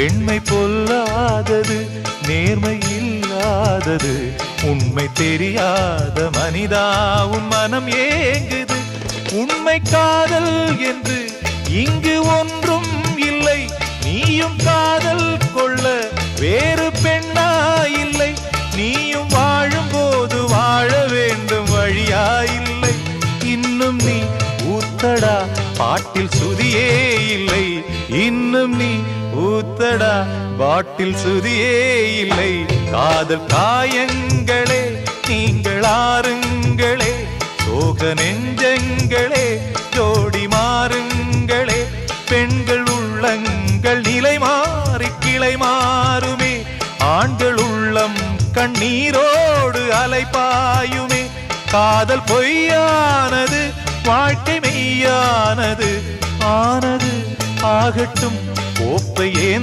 பெண்மை பொல்லாதது, நேர்மை இல்லாதது, உண்மை தெரியாத மனிதா உன் மனம் ஏங்குது. உண்மை காதல் என்று இங்கு ஒன்றும் இல்லை, நீயும் காதல் கொள்ள வேறு பெண்ணா இல்லை. நீயும் வாழும் போது வாழ வேண்டும், வழியா இல்லை. இன்னும் நீ ஊத்தடா பாட்டில் சுதியே இல்லை, இன்னும் நீ ஊத்தடா பாட்டில் சுதியே இல்லை. காதல் காயங்களே நீங்கள் ஆறுங்களே, சோக நெஞ்சங்களே ஜோடி மாறுங்களே. பெண்கள் உள்ளங்கள் நிலை மாறி கிளை மாறுமே, ஆண்கள் உள்ளம் கண்ணீரோடு அலைபாயுமே. காதல் பொய்யானது, வாழ்க்கை மெய்யானது. ஆனது ஆகட்டும், கோப்பை ஏன்